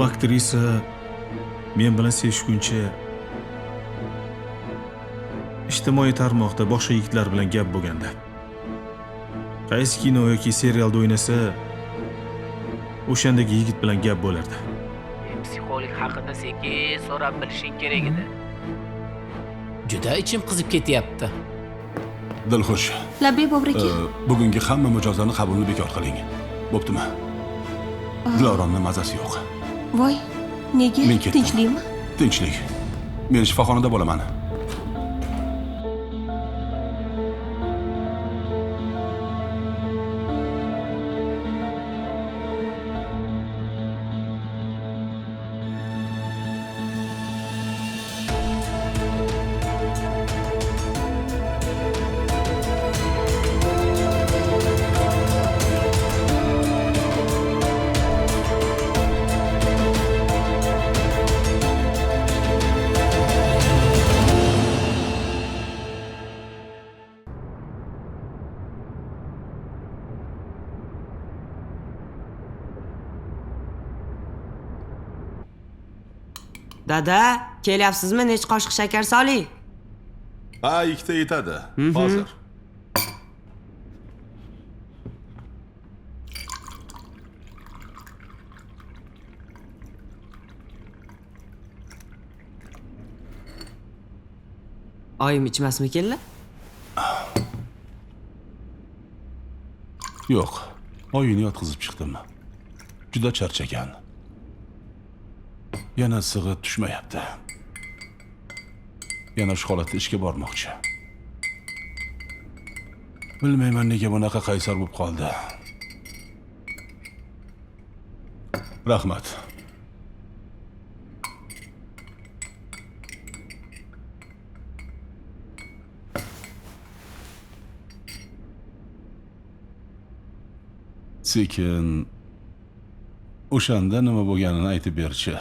aktrisa men bilan sevishguncha ijtimoiy tarmoqda boshqa yigitlar bilan gap bo'lganda, qaysi kino yoki serialda o'ynasa, o'shandagi yigit bilan gap bo'lardi. Psixolog haqida sekin so'rab bilishing kerak edi. Juda ichim qizib ketyapti. Dilxush. Labbay Bobur aka. Bugungi hamma mijozlarni qabulni bekor qiling. Bo'ptimi? Diloromning mazasi yo'q. Voy, nega? Men ketdim. Tinchlikmi? Tinchlik. Men shifoxonada bo'laman. Dada, kelyapsizmi? Nech qoshiq shakar soling? Ha, ikkita yetadi. Hozir. Oyim ichmasmikinlar? Yo'q. Oyini yotqizib chiqdim. Juda charchagan. Yana sig'i tushmayapti. Yana shu holatda ishga bormoqchi. Bilmayman nega bunaqa qaysar bo'lib qoldi. Rahmat. Sekin o'shanda nima bo'lganini aytib berchi.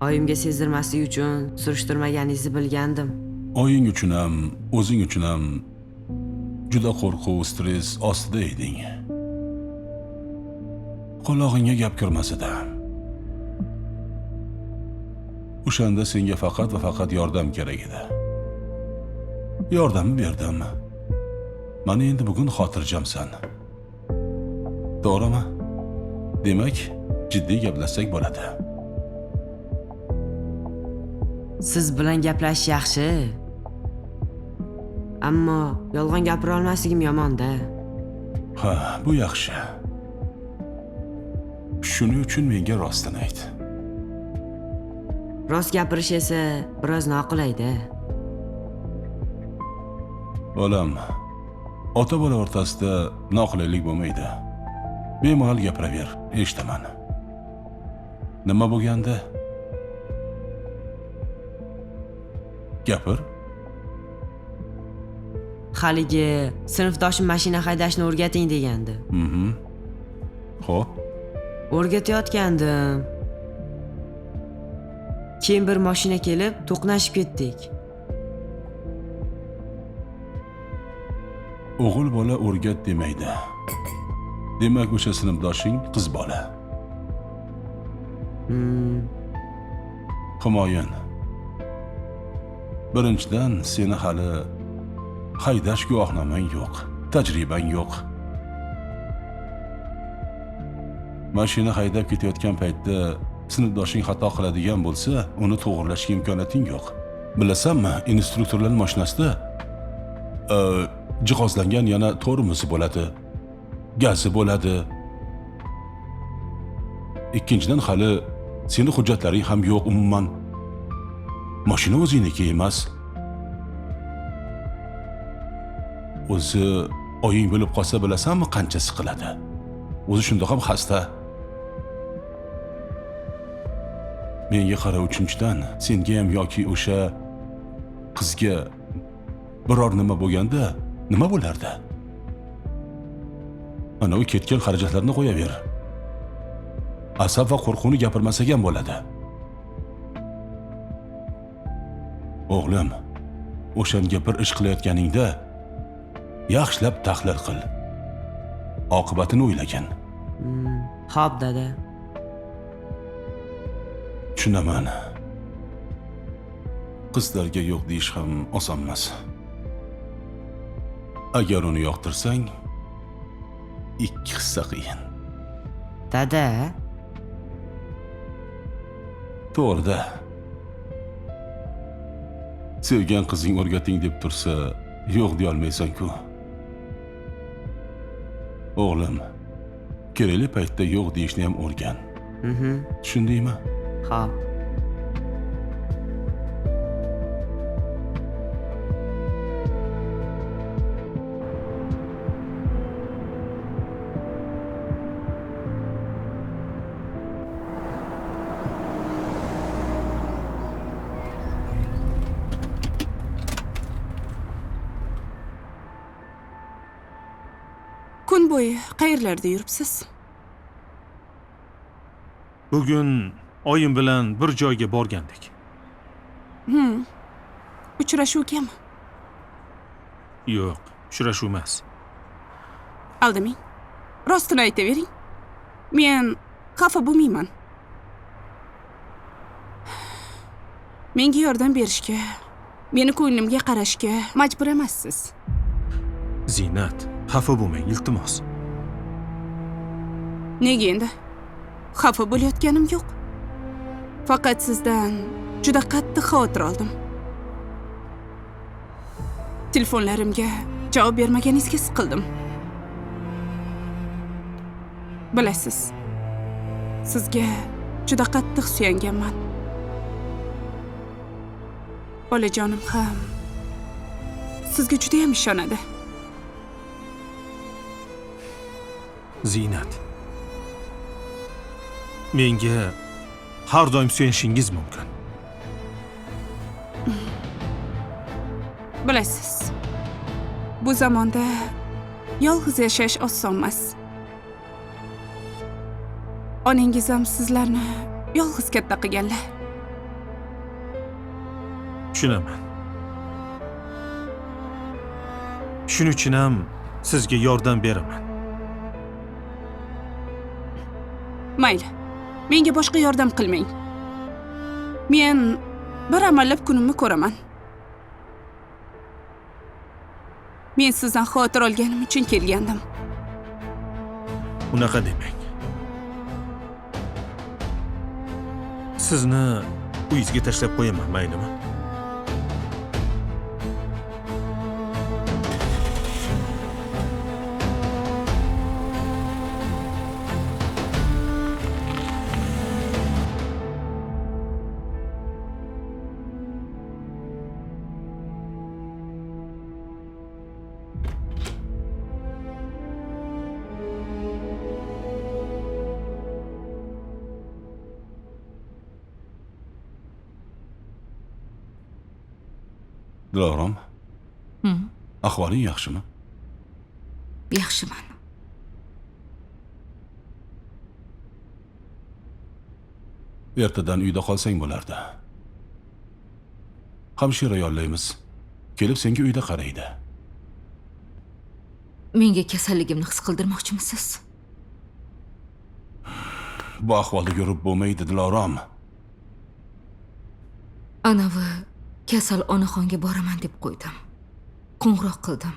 Oyimga sezdirmaslik uchun surishtirmaganingizni bilgandim. Oying uchun ham, o'zing uchun ham juda qo'rquv, stress ostida eding. Qulog'ingga gap kirmasdi. O'shanda senga faqat va faqat yordam kerak edi. Yordamni berdim. Mana endi bugun xotirjamsan. To'g'rimi? Demak, jiddiy gaplashsak bo'ladi. Siz bilan gaplashish yaxshi. Ammo yolg'on gapira olmasligim yomon-da. Ha, bu yaxshi. Shuning uchun menga rostini ayt. Rost gapirish esa biroz noqulay-da. Bolam, ota-bola o'rtasida noqulaylik bo'lmaydi. Bemalol gapiraver, eshitaman. Nima bo'lganda? Gapir. Haligi sinfdoshim mashina haydashni o'rgating degandi. Xo'p. O'rgatayotgandim. Keyin bir mashina kelib, to'qnashib ketdik. O'g'il bola o'rgat demaydi. Demak, o'sha sinfdoshing qiz bola. Humoyun. Birinchidan, seni hali haydash guvohnomang yo'q, tajribang yo'q. Mashina haydab ketayotgan paytda sinfdoshing xato qiladigan bo'lsa, uni to'g'rilashga imkoniyating yo'q. Bilasanmi, instruktorlar mashinasida jihozlangan yana tormozi bo'ladi, gazi bo'ladi. Ikkinchidan, hali seni hujjatlaring ham yo'q umuman. Mashina o'zingniki emas. O'zi oying bo'lib qolsa bilasanmi qancha siqiladi? O'zi shundoq ham xasta. Menga qara, uchinchidan, senga ham yoki o'sha qizga biror nima bo'lganda nima bo'lardi? Ana u ketgan xarajatlarni qo'yaver. Asab va qo'rquvni gapirmasak ham bo'ladi. O'g'lim, o'shanga bir ish qilayotganingda yaxshilab tahlil qil. Oqibatini o'ylagin. Xo'p, dada. Tushunaman. Qizlarga yo'q deyish ham oson emas. Agar uni yoqtirsang, ikki hissa qiyin. Dada, To'g'rida. Sevgan qizing o'rgating deb tursa, yo'q deya olmaysan-ku. O'g'lim, kerakli paytda yo'q deyishni ham o'rgan. Tushundingmi? xo'p. Kun bo'yi qayerlarda yuribsiz? Bugun oyim bilan bir joyga borgandik. Uchrashuvgami? Yo'q, uchrashuv emas. Aldaming. Rostini aytavering. Men xafa bo'lmayman. Menga yordam berishga, meni ko'nglimga qarashga majbur emassiz. Zinat, xafa bo'lmang, iltimos. Nega endi? Xafa bo'layotganim yo'q. Faqat sizdan juda qattiq xavotir oldim. Telefonlarimga javob bermaganingizga siqildim. Bilasiz, sizga juda qattiq suyanganman. Bolajonim ham sizga juda ham ishonadi. Zinat. Menga har doim suyanishingiz mumkin. Bilasiz, bu zamonda yolg'iz yashash oson emas. Onangiz ham sizlarni yolg'iz katta qilganlar. Tushunaman. Shuning uchun ham sizga yordam beraman. Mayli, menga boshqa yordam qilmang. Men bir amallab kunimni ko'raman. Men sizdan xavotir olganim uchun kelgandim. Unaqa demang. Sizni uyingizga tashlab qo'yaman, maylimi? Dilorom. Ahvoling yaxshimi? Yaxshiman. Ertadan uyda qolsang bo'lardi. Hamshira yollaymiz. Kelib senga uyda qaraydi. Menga kasalligimni his qildirmoqchimisiz? Bu ahvolda yurib bo'lmaydi, Dilorom. Anavi kasal onaxonga boraman deb qo'ydim. Qo'ng'iroq qildim.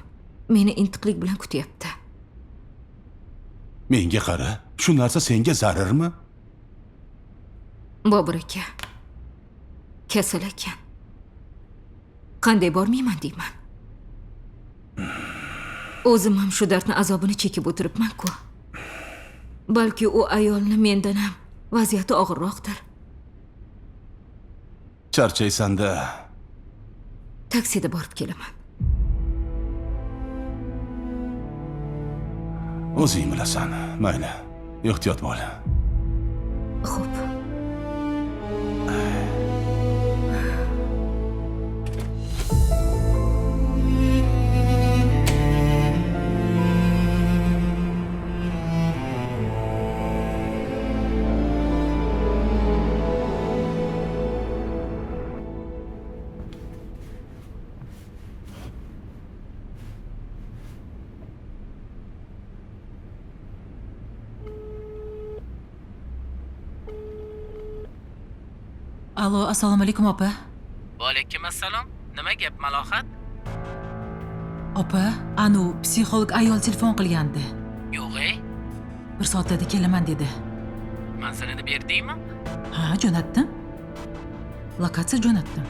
Meni intiqlik bilan kutyapti. Menga qara, shu narsa senga zararmi? Bobur aka, kasal ekan. Qanday bormayman deyman. O'zim ham shu dardni azobini chekib o'tiribman-ku. Balki u ayolni mendan ham vaziyati og'irroqdir. Charchaysanda. Taksida borib kelaman. O'zing bilasan. Mayli, ehtiyot bo'l. Xo'p. Alo, assalomu alaykum opa. Va alaykum assalom. Nima gap, Malohat? Opa, anu psixolog ayol telefon qilgandi. Yo'q-ey. 1 soatda kelaman dedi. Manzilini berdingmi? Ha, jo'natdim. Lokatsiya jo'natdim.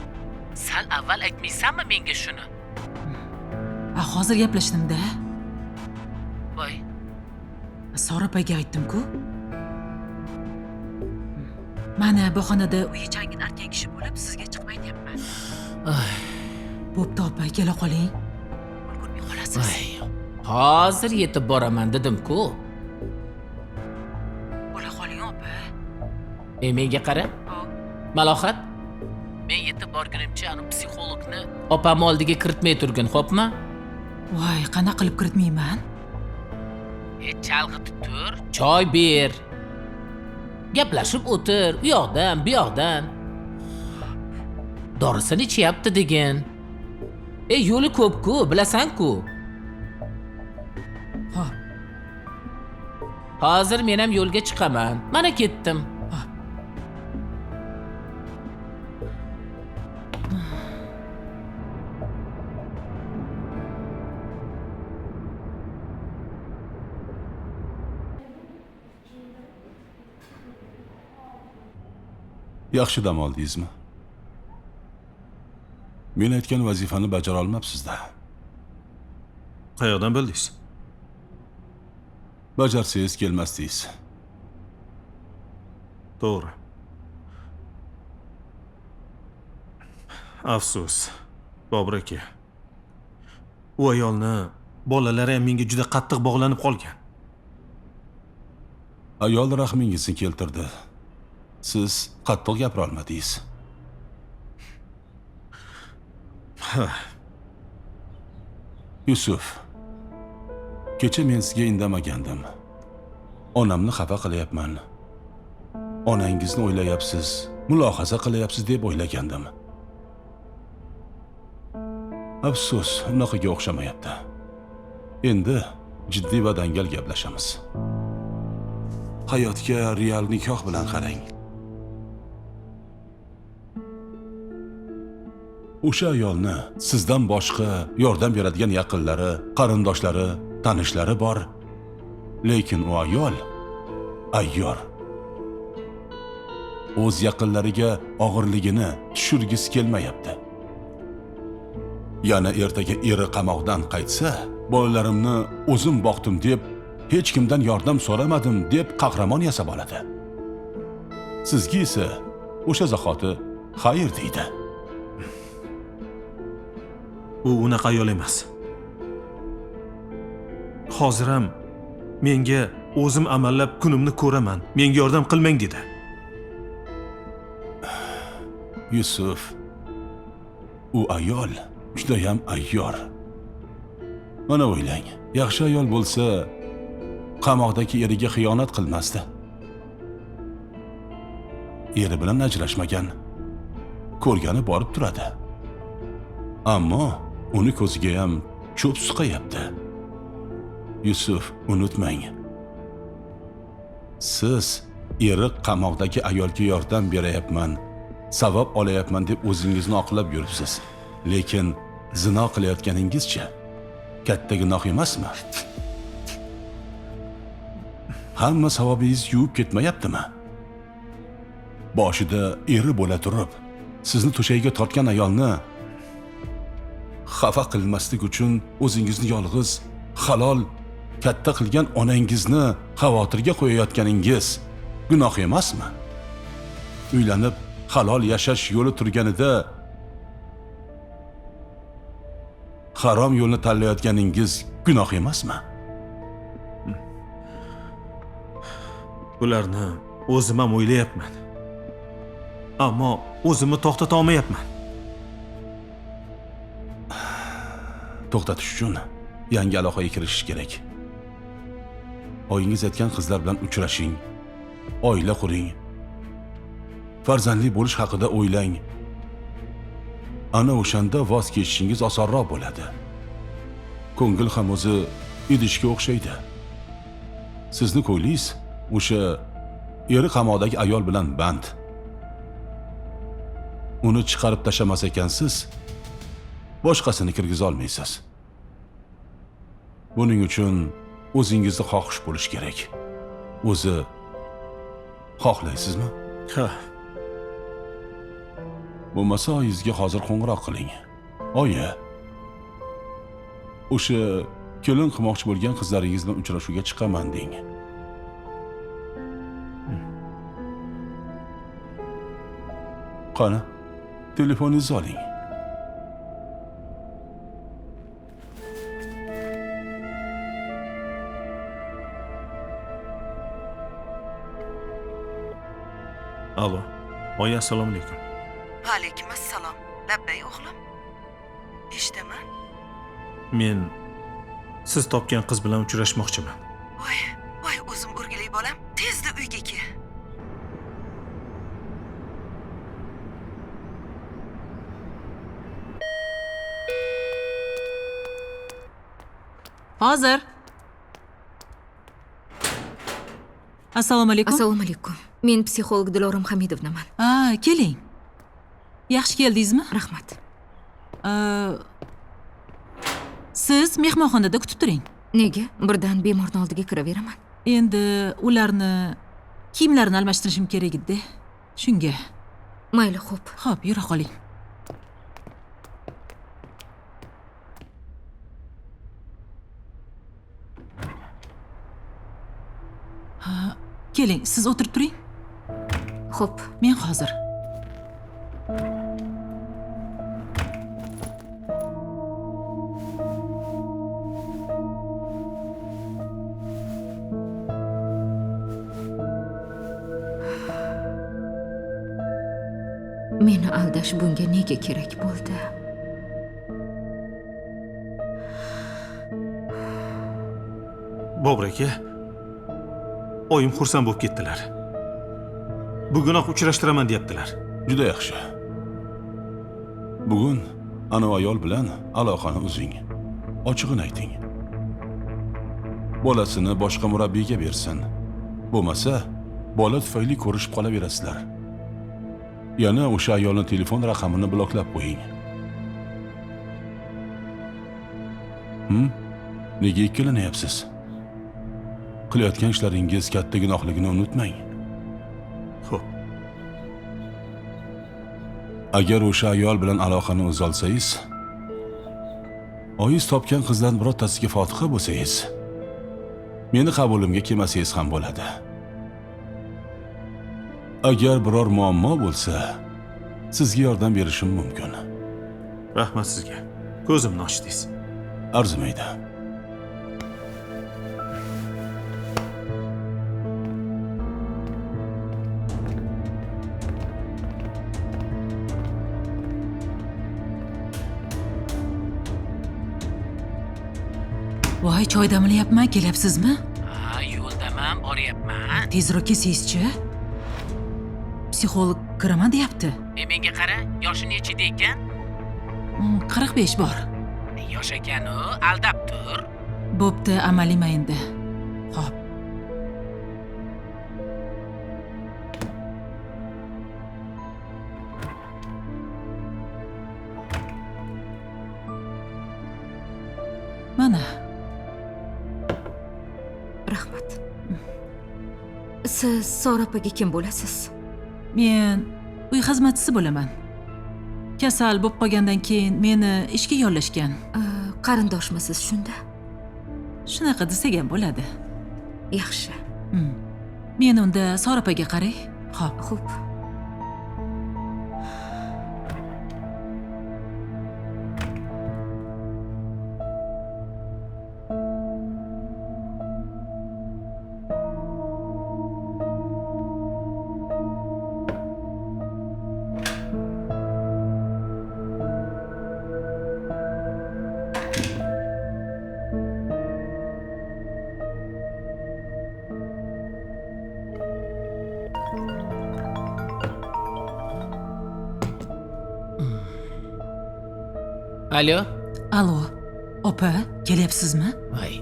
Sal avval aytmaysanmi menga shuni? Hozir gaplashdim-da. Voy, Sora opaga aytdim-ku. Mana bu xonada uyi changin artgan kishi bo'lib, sizga chiqmay deyapman. Bo'pti opa, kela qoling. Ulgurmay qolasiz. Ay, hozir yetib boraman dedim-ku. Bo'la qoling opa. Menga qara. Malohat, men yetib borgunimcha anu psixologni opam oldiga kiritmay turgin, xo'pmi? Voy, qana qilib kiritmayman? chalg'itib tur. Choy ber. Gaplashib o'tir, u yoqdan, bu yoqdan. Dorisini ichyapti degin. Yo'li ko'p-ku, bilasan-ku. Xo'p. Hozir men ham yo'lga chiqaman. Mana ketdim. Yaxshi dam oldingizmi? Men aytgan vazifani bajara olmabsiz-da. Qayoqdan bildingiz? Bajarsangiz kelmasdingiz. To'g'ri. Afsus, Bobur aka. U ayolni bolalari ham menga juda qattiq bog'lanib qolgan. Ayol rahmingizni keltirdi. Siz qattiq gapira olmadingiz. Yusuf, kecha men sizga indamagandim. Onamni xafa qilyapman. Onangizni o'ylayapsiz, mulohaza qilyapsiz deb o'ylagandim. Afsus, unaqaga o'xshamayapti. Endi jiddiy va dangal gaplashamiz. Hayotga real nikoh bilan qarang. O'sha ayolni sizdan boshqa yordam beradigan yaqinlari, qarindoshlari, tanishlari bor. Lekin u ayol ayyor. O'z yaqinlariga og'irligini tushirgisi kelmayapti. Yana ertaga eri qamoqdan qaytsa, bolalarimni o'zim boqdim deb, hech kimdan yordam so'ramadim deb qahramon yasab oladi. Sizga esa o'sha zahoti xayr deydi. U unaqa ayol emas. Hozir ham menga o'zim amallab kunimni ko'raman, menga yordam qilmang dedi. Yusuf, u ayol juda ham ayyor. Mana o'ylang, yaxshi ayol bo'lsa, qamoqdagi eriga xiyonat qilmasdi. Eri bilan ajrashmagan, ko'rgani borib turadi. Ammo uni ko'ziga ham cho'p suqayapti. Yusuf, unutmang. Siz eri qamoqdagi ayolga yordam berayapman, savob olayapman deb o'zingizni oqlab yuribsiz. Lekin zino qilayotganingizcha katta gunoh emasmi? Hamma savobingiz yuvib ketmayaptimi? Boshida eri bo'la turib, sizni to'shagiga tortgan ayolni xafa qilmaslik uchun o'zingizni yolg'iz, halol, katta qilgan onangizni xavotirga qo'yayotganingiz gunoh emasmi? Uylanib, halol yashash yo'li turganida harom yo'lni tanlayotganingiz gunoh emasmi? Bularni o'zim ham o'ylayapman. Ammo o'zimni to'xtata olmayapman. To'xtatish uchun yangi aloqaga kirishish kerak. Oyingiz aytgan qizlar bilan uchrashing, oila quring, farzandli bo'lish haqida o'ylang. Ana o'shanda voz kechishingiz osonroq bo'ladi. Ko'ngil ham o'zi idishga o'xshaydi. Sizni ko'nglingiz o'sha eri qamoqdagi ayol bilan band. uni chiqarib tashlamas ekansiz, boshqasini kirgiza olmaysiz. Buning uchun o'zingizda xohish bo'lish kerak. O'zi xohlaysizmi? Ha, Bo'lmasa oyingizga hozir qo'ng'iroq qiling. Oyi, o'sha kelin qilmoqchi bo'lgan qizlaringiz bilan uchrashuvga chiqaman deng. Qani, telefoningizni oling. Alo. Oyi, assalomu alaykum. Alaykum assalom. Labbay o'g'lim. Eshitaman. Men siz topgan qiz bilan uchrashmoqchiman. Voy, o'zim o'rgilay bolam. Tezda uyga kel. Hozir. Assalomu alaykum. Assalomu alaykum. Men psixolog Dilorom Hamidovnaman. Keling. Yaxshi keldingizmi? Rahmat. Siz mehmonxonada kutib turing. Nega? Birdan bemorning oldiga kiraveraman. Endi ularni kiyimlarini almashtirishim kerak edi. Shunga. Mayli, xo'p. Xo'p, yura qoling. Keling, siz o'tirib turing. Xo'p. Men hozir. Meni aldash bunga nega kerak bo'ldi? Bobur aka, oyim xursand bo'lib ketdilar. Bugunoq uchrashtiraman deyaptilar. Juda yaxshi. Bugun ana ayol bilan aloqani uzing. Ochig'ini ayting. Bolasini boshqa murabbiyga bersin. Bo'lmasa, bola tufayli ko'rishib qolaverasizlar. Yana o'sha ayolning telefon raqamini bloklab qo'ying. Nega ikkilanyapsiz? Qilayotgan ishlaringiz katta gunohligini unutmang. Xo'p. Agar o'sha ayol bilan aloqani o'z olsangiz, oyingiz topgan qizlarning birortasiga fotiha bo'lsangiz, meni qabulimga kelmasangiz ham bo'ladi. Agar biror muammo bo'lsa, sizga yordam berishim mumkin. Rahmat sizga. Ko'zimni ochdingiz. Arzimaydi. Voy, choy damlayapman, kelyapsizmi? Ha, yo'ldaman, boryapman. Tezroq kelsangizchi. Psixolog kiraman deyapti. Menga qara, yoshi nechida ekan? 45 bor. Yosh ekan-u, aldab tur. Bo'pti, amaliyman endi. Xo'p. Mana. Rahmat. Siz Sora opaga kim bo'lasiz? Men uy xizmatchisi bo'laman. Kasal bo'lib qolgandan keyin meni ishga yollashgan. Qarindoshmisiz shunda? Shunaqa desak ham bo'ladi. Yaxshi. Meni unda Sora opaga qaray. Xo'p. Xo'p. Alo. Alo. Opa, kelyapsizmi? Voy.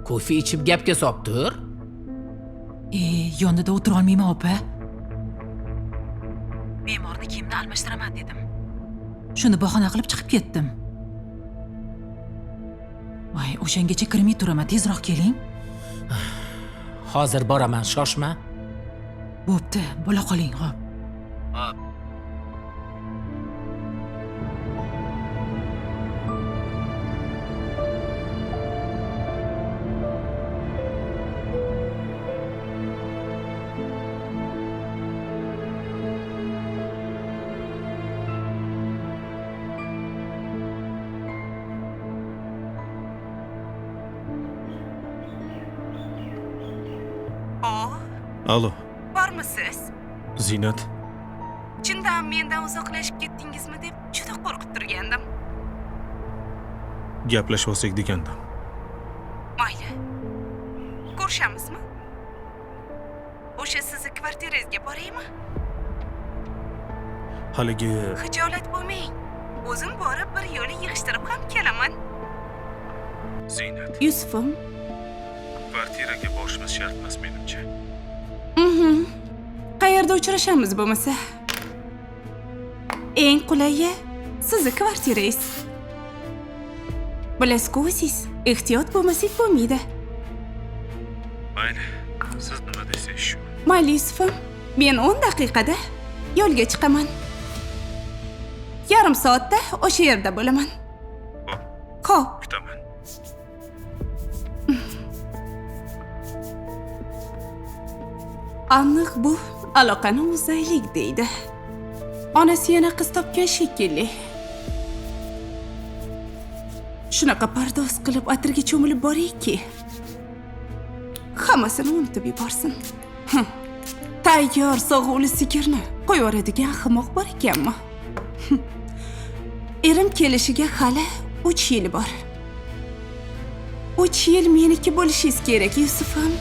Kofe ichib gapga solib tur. Yonida o'tira olmayman, opa. me'morni kiyimni almashtiraman dedim. Shuni bahona qilib chiqib ketdim. Voy, o'shangacha kirmay turaman, tezroq keling. Hozir boraman, shoshma. Bo'pti, bo'la qoling, xo'p. Hop. Alo, Bormisiz? Ziynat. Chindan mendan uzoqlashib ketdingizmi deb juda qo'rqib turgandim. Gaplashib olsak degandim. Mayli. Ko'rishamizmi? O'sha sizni kvartirangizga boraymi? Haligi Xijolat bo'lmang. O'zim borib bir yo'li yig'ishtirib ham kelaman. Ziynat. Yusufim. Kvartiraga borishimiz shart emas menimcha. Qayerda uchrashamiz bo'lmasa? Eng qulayi sizni kvartirangiz. Bilasiz-ku siz, ehtiyot bo'lmasak bo'lmaydi. Mayli, siz nima desangiz shu. Mayli Yusufim, men 10 daqiqada yo'lga chiqaman. Yarim soatda o'sha yerda bo'laman. Xo'p. Kutaman. Aniq bu aloqani uzaylik deydi. Onasi yana qiz topgan shekilli. Shunaqa pardoz qilib atirga cho'milib borayki, hammasini unutib yuborsin. Tayyor sog'uvli sigirni qo'yaveradigan ahmoq bor ekanmi? Erim kelishiga hali 3 yil bor. 3 yil meniki bo'lishingiz kerak, Yusufim.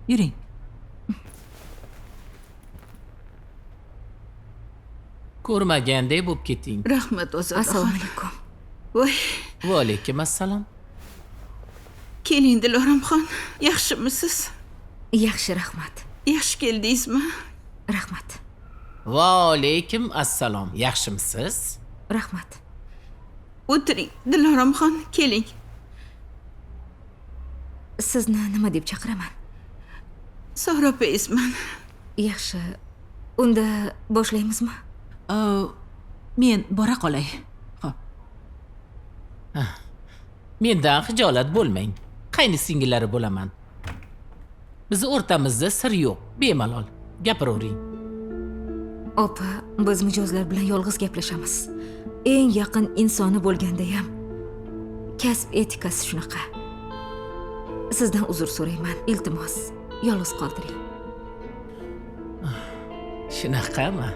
Yuring. Ko'rmaganday bo'lib keting. Rahmat o'zi. Assalomu alaykum. Voy, Va alaykum assalom. keling Diloramxon, yaxshimisiz? Yaxshi, rahmat. Yaxshi keldingizmi? Rahmat. Va alaykum assalom. Yaxshimisiz? Rahmat. O'tiring, Diloramxon, keling. Sizni nima deb chaqiraman? Sora opangizman. Yaxshi. Unda boshlaymizmi? Men bora qolay. Xo'p. Mendan xijolat bo'lmang. Qayni singillari bo'laman. Biz o'rtamizda sir yo'q. Bemalol gapiravering. Opa, biz mijozlar bilan yolg'iz gaplashamiz. Eng yaqin insoni bo'lganda ham kasb etikasi shunaqa. Sizdan uzr so'rayman, iltimos, yolg'iz qoldiring. Shunaqami?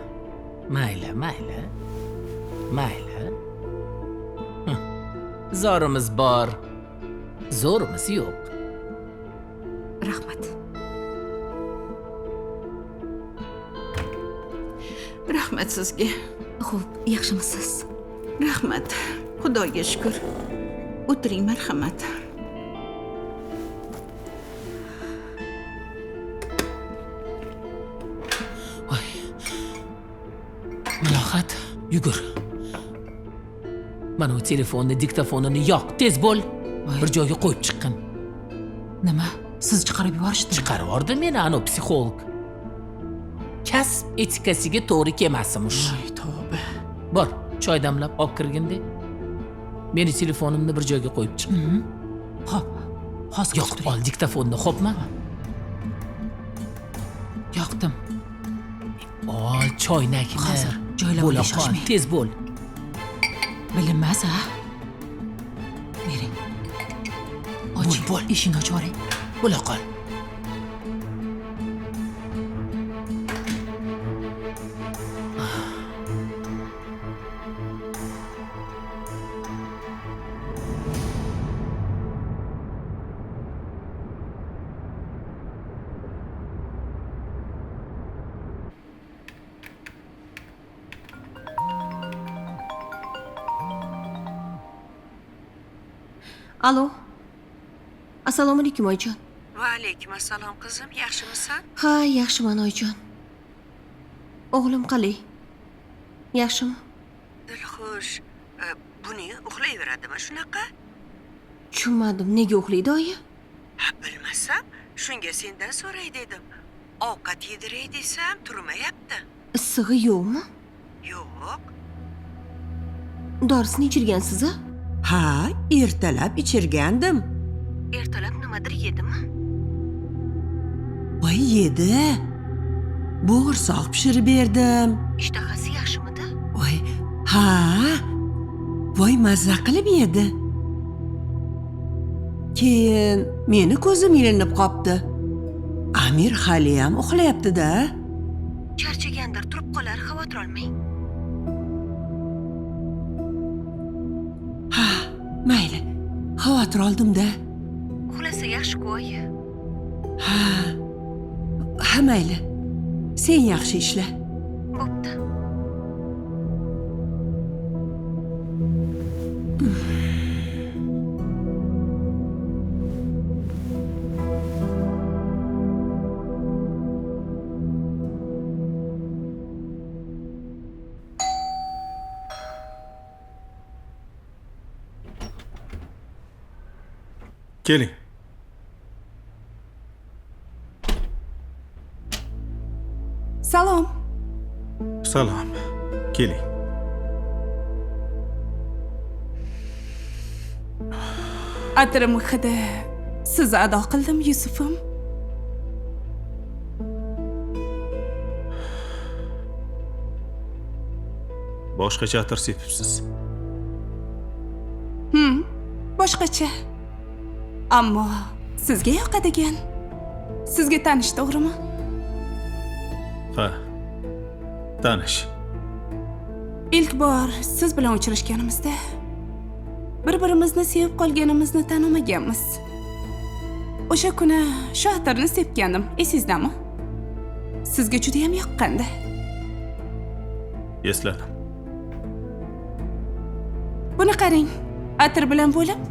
Mayli, mayli. Mayli. Zorimiz bor, zo'rimiz yo'q. Rahmat. Rahmat sizga. Xo'p, yaxshimisiz? Rahmat. Xudoga shukr. O'tiring, marhamat. Malohat, yugur. Mana bu telefonni, diktofonini yoq, tez bo'l. Bir joyga qo'yib chiqqin. Nima? Siz chiqarib yuborishdi? Chiqarib yubordi meni anu psixolog. Kasb etikasiga to'g'ri kelmasmish. Voy, tavba. Bor, choy damlab olib kirgindi. Meni telefonimni bir joyga qo'yib chiq. Xo'p. Hozir Yoq, ol diktofonni, xo'pmi? Yoqdim. Ol choynakni. Hozir joylab bo'la olish qol, shoshmang. tez bo'l. Bilinmas, ha? Bering. Oching, Bo'l. eshikni ochib yuboring. Bo'la qol. Alo. Assalomu alaykum oyijon. Va alaykum assalom qizim, yaxshimisan? Ha, yaxshiman oyijon. O'g'lim qalay? Yaxshimi? Dilxush. Buning uxlayveradimi shunaqa? Tushunmadim, nega uxlaydi oyi? Ha, bilmasam, shunga sendan so'ray dedim. Ovqat yediray desam, turmayapti. Issig'i yo'qmi? Yo'q. Dorisini ichirgansiz-a? Ha, ertalab ichirgandim. Ertalab nimadir yedimi? Voy, yedi. Bo'g'irsoq pishirib berdim. Ishtahasi yaxshimidi? Voy, ha. Voy, mazza qilib yedi. Keyin meni ko'zim ilinib qopti. Amir hali ham uxlayapti-da. Charchagandir, turib qolar, xavotir olmang. Ha, mayli. Xavotir oldim-da. Uxlasa yaxshi-ku oyi. Ha, mayli. Sen yaxshi ishla. Bo'pti. Keling. Salom. Salom. Keling. Atrim hidi sizni ado qildim, Yusufim. Boshqacha atir sepibsiz. Boshqacha. Ammo sizga yoqadigan. Sizga tanish, to'g'rimi? Ha. Tanish. İlk bor siz bilan uchrashganimizda bir-birimizni sevib qolganimizni tanimaganmiz. O'sha kuni shu atirni sepgandim, esingizdami? Sizga juda ham yoqqandi. Esladim. Buni qarang, atir bilan bo'lib,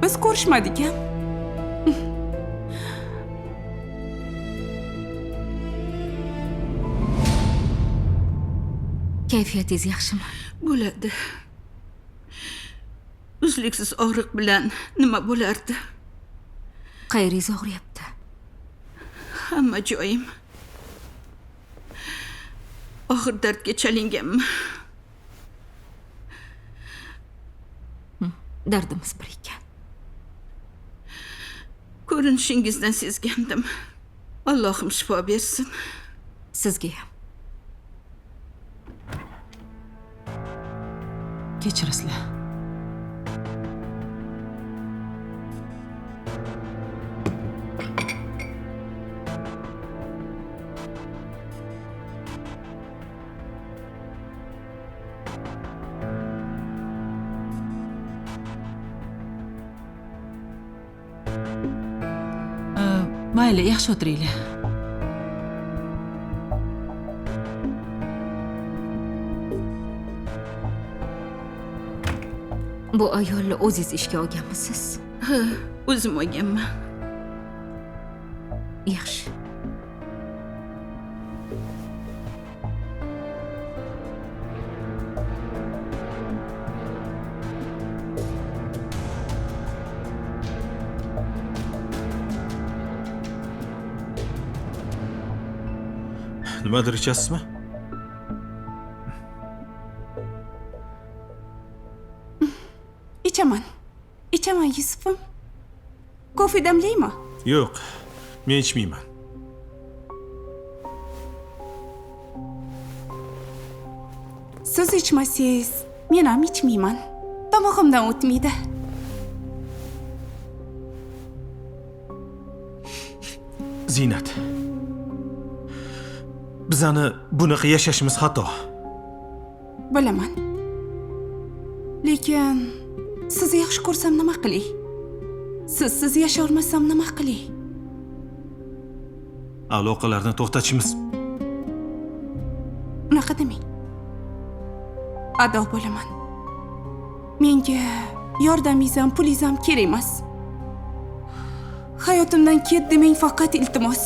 biz ko'rishmadik ham. Kayfiyatingiz yaxshimi? Bo'ladi. Uzluksiz og'riq bilan nima bo'lardi? Qayeringiz og'riyapti? Hamma joyim. Og'ir dardga chalinganman. Dardimiz bir ekan. Ko'rinishingizdan sezgandim. Allohim shifo bersin. Sizga ham. Kechirasizlar. Mayli, yaxshi o'tiringlar. Bu ayolni o'zingiz ishga olganmisiz? Ha, o'zim olganman. Yaxshi. Nimadir ichasizmi? İçaman Yusufim. Kofe damlaymi? Yo'q, men ichmayman. Siz ichmasangiz, men ham ichmayman. Tomog'imdan o'tmaydi. Ziynat. Bizani bunaqa yashashimiz xato. Bilaman. Lekin sizni yaxshi ko'rsam nima qilay? Siz yashay olmasam nima qilay? Aloqalarni to'xtatishimiz. Unaqa demang. Ado bo'laman. Menga Yordamingiz ham, pulingiz ham kerak emas. Hayotimdan ket demang faqat iltimos.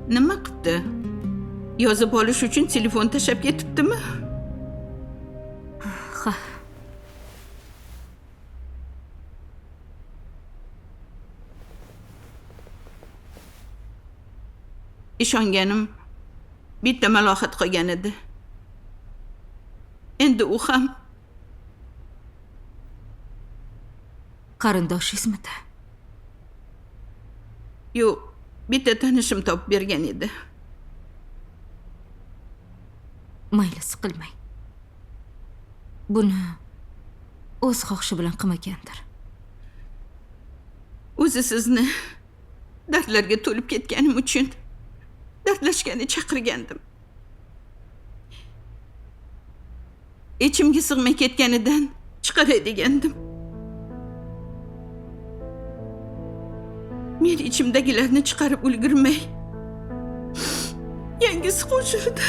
Nima qildi? Yozib olish uchun telefon tashab ketibdimi? Ha, Ishonganim bitta malohat qilgan edi. Endi u ham qarindoshingizmidi? yo'q, bitta tanishim topib bergan edi. Mayli, siqilmang. Buni o'z xohishi bilan qilmagandir. O'zi sizni dardlarga to'lib ketganim uchun dardlashgani chaqirgandim. Ichimga sig'may ketganidan chiqaray degandim. Men ichimdagilarni chiqarib ulgurmay yangisi qo'shildi.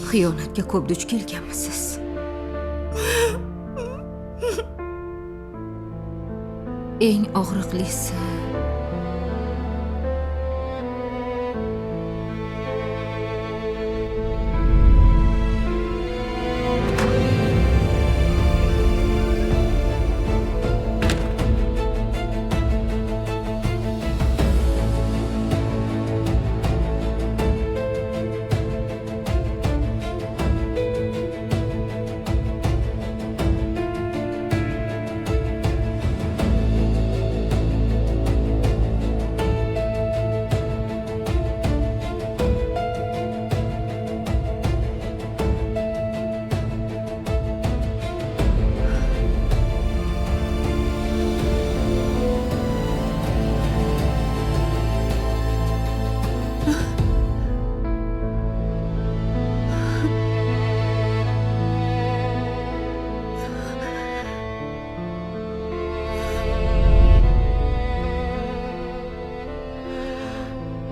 Xiyonatga ko'p duch kelganmisiz? Eng og'riqlisi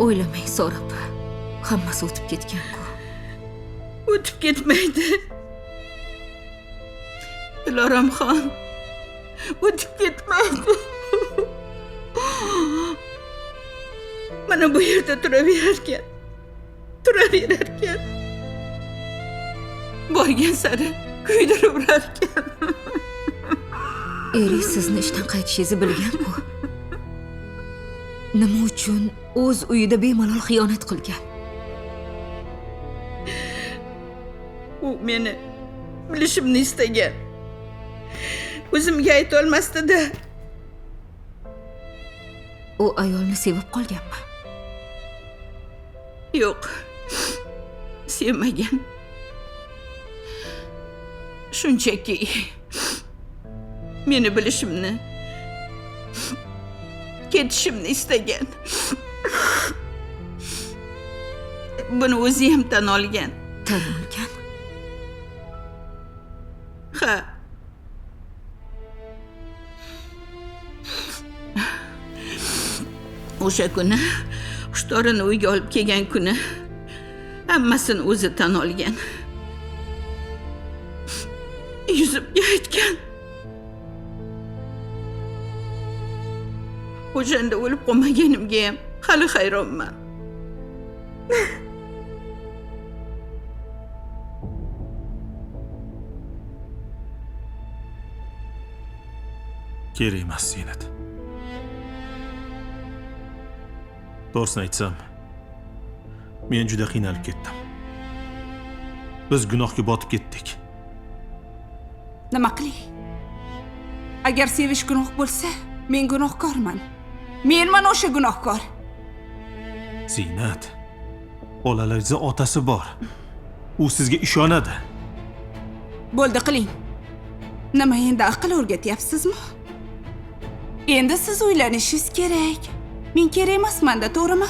o'ylamang So'rab. Hammasi o'tib ketgan-ku. O'tib ketmaydi. Diloramxon, o'tib ketmaydi. Mana bu yerda turaverarkan. Borgan sari kuydirarkan. Eri sizni ishdan qaytishingizni bilgan-ku. Nima uchun o'z uyida bemalol xiyonat qilgan? U meni bilishimni istagan. O'zimga ayta olmasdi-da. U ayolni sevib qolganmi? Yo'q. Sevmagan. Shunchaki meni bilishimni, ketishimni istagan. Buni o'zi ham tan olgan. Tan olgan? Ha. O'sha kuni Xushtorini uyga olib kelgan kuni hammasini o'zi tan olgan. Yuzimga aytgan. O'shanda o'lib qolmaganimga ham hali hayronman. Kerak emas Ziynat. To'g'risini aytsam, men juda qiynalib ketdim. Biz gunohga botib ketdik. Nima qilay? Agar sevish gunoh bo'lsa, men gunohkorman. Menman o'sha gunohkor. Ziynat, bolalaringiz otasi bor. U sizga ishonadi. Bo'ldi, qiling. Nima endi aql o'rgatyapsizmi? Endi siz uylanishingiz kerak. Men kerak emasman-da, to'g'rimi?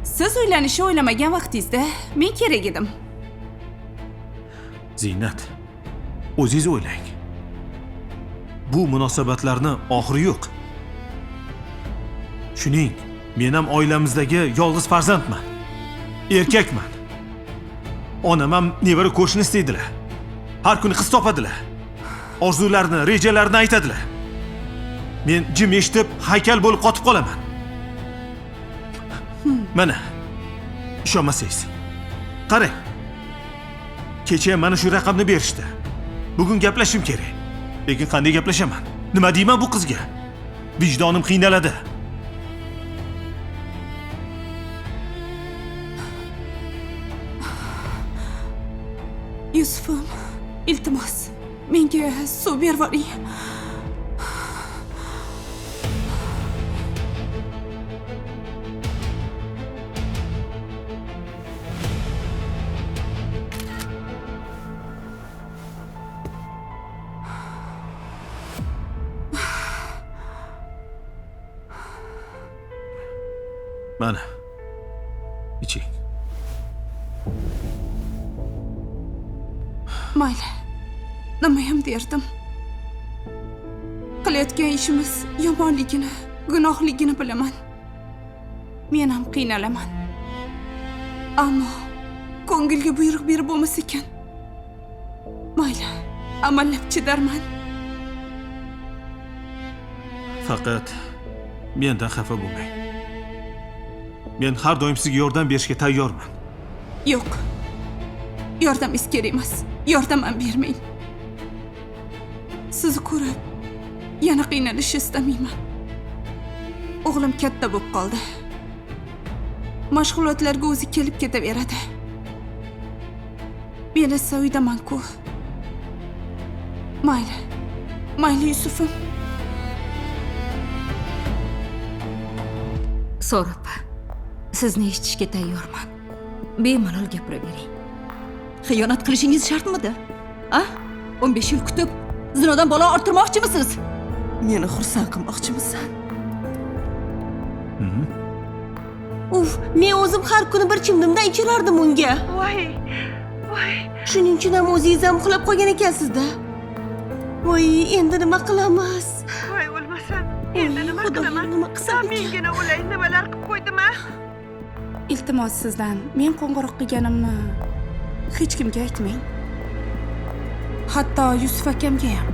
Siz uylanishni o'ylamagan vaqtingizda men kerak edim. Ziynat, o'zingiz o'ylang. Bu munosabatlarning oxiri yo'q. Shuning Men ham oilamizdagi yolg'iz farzandman. Erkakman. Onam ham nevara ko'rishni istaydilar. Har kuni qiz topadilar. Orzularini, rejalarini aytadilar. Men jim eshitib, haykal bo'lib qotib qolaman. Mana, ishonmasangiz. Qarang. Kecha mana shu raqamni berishdi. Bugun gaplashim kerak. Lekin qanday gaplashaman? Nima deyman bu qizga? Vijdonim qiynaladi. Yusufim, iltimos, menga suv berib yuboring. Mana. İçing. Mayli. Nima ham derdim. Qilayotgan ishimiz yomonligini, gunohligini bilaman. Men ham qiynalaman. Ammo ko'ngilga buyruq berib bo'lmas ekan. Mayli, amallab chidarman. Faqat mendan xafa bo'lmang. Men har doim sizga yordam berishga tayyorman. Yo'q. Yordamingiz kerak emas. Yordam ham bermang. Sizni ko'rib yana qiynalishni istamayman. O'g'lim katta bo'lib qoldi. Mashg'ulotlarga o'zi kelib ketaveradi. Men esa uydaman-ku. Mayli. Mayli Yusufim. So'rab, sizni eshitishga tayyorman. Bemalol gapiravering. Xiyonat qilishingiz shartmidi? 15 yil kutib, zinodan bola orttirmoqchimisiz? Meni xursand qilmoqchimisan? Uf, men o'zim har kuni bir chimdimdan ichirardim unga. Voy. Shuning uchun ham o'zingiz ham uxlab qolgan ekansizda. Voy, endi nima qilamiz? Voy, o'lmasam. Endi nima qilaman? Nima qilsam ekan? Mengina o'lay, nimalar qilib qo'ydim-a? Iltimos sizdan men qo'ng'iroq qilganimni hech kimga aytmang. Hatto Yusuf akamga ham.